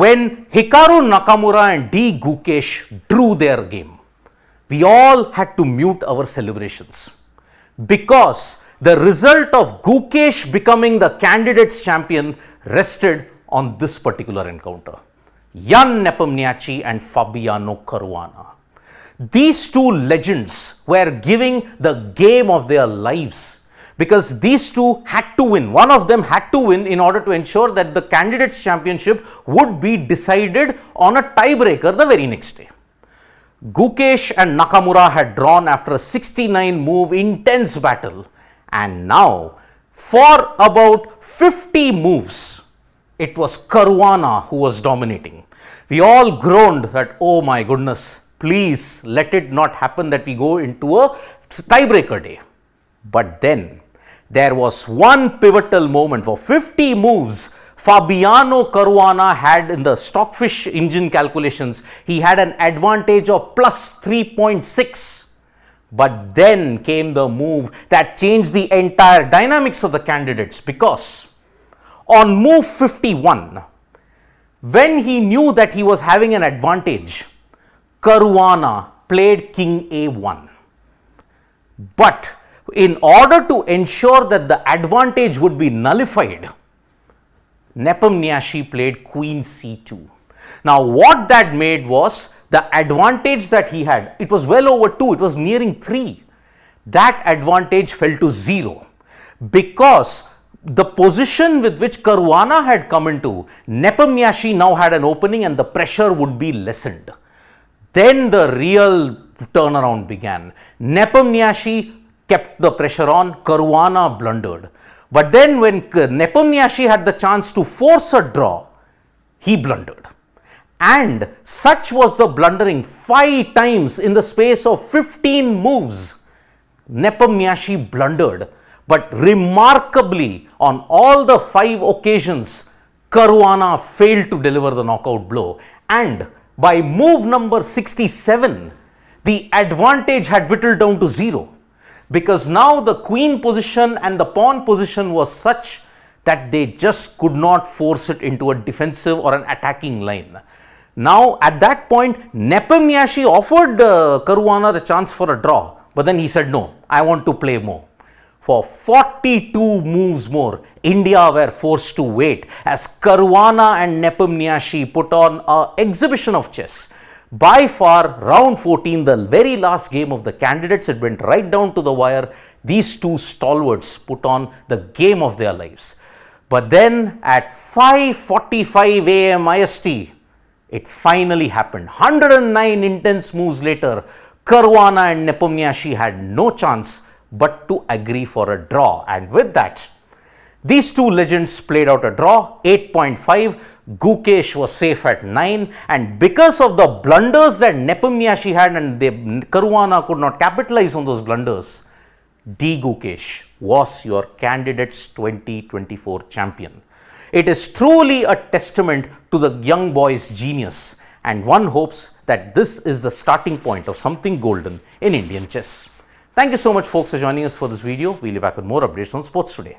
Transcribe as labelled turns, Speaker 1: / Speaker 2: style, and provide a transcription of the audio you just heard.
Speaker 1: when Hikaru Nakamura and D. Gukesh drew their game, we all had to mute our celebrations because the result of Gukesh becoming the candidates champion rested on this particular encounter. Jan Nepomniachtchi and Fabiano Caruana. These two legends were giving the game of their lives because these two had to win. One of them had to win in order to ensure that the candidates championship would be decided on a tiebreaker the very next day. Gukesh and Nakamura had drawn after a 69 move intense battle, and now for about 50 moves it was Caruana who was dominating. We all groaned that, oh my goodness, please let it not happen that we go into a tiebreaker day. But then there was one pivotal moment. For 50 moves, Fabiano Caruana had, in the Stockfish engine calculations, he had an advantage of plus 3.6. But then came the move that changed the entire dynamics of the candidates, because on move 51, when he knew that he was having an advantage, Caruana played King A1. But in order to ensure that the advantage would be nullified, Nepomniachtchi played Queen C2. Now what that made was the advantage that he had, it was well over 2, it was nearing 3. That advantage fell to 0 because the position with which Caruana had come into, Nepomniachtchi now had an opening and the pressure would be lessened. Then the real turnaround began. Nepomniachtchi kept the pressure on, Caruana blundered. But then when Nepomniachtchi had the chance to force a draw, he blundered. And such was the blundering, 5 times in the space of 15 moves, Nepomniachtchi blundered. But remarkably, on all the 5 occasions, Caruana failed to deliver the knockout blow. And by move number 67, the advantage had whittled down to 0. Because now the queen position and the pawn position was such that they just could not force it into a defensive or an attacking line. Now at that point, Nepomniachtchi offered Caruana the chance for a draw, but then he said, no, I want to play more. For 42 moves more, India were forced to wait as Caruana and Nepomniachtchi put on an exhibition of chess. By far, round 14, the very last game of the candidates, it went right down to the wire. These two stalwarts put on the game of their lives. But then at 5:45 a.m. IST, it finally happened. 109 intense moves later, Caruana and Nepomniachtchi had no chance but to agree for a draw. And with that, these two legends played out a draw, 8.5. Gukesh was safe at 9, and because of the blunders that Nepomniachtchi had and Caruana could not capitalize on those blunders, D. Gukesh was your candidates 2024 champion. It is truly a testament to the young boy's genius, and one hopes that this is the starting point of something golden in Indian chess. Thank you so much folks for joining us for this video. We'll be back with more updates on Sports Today.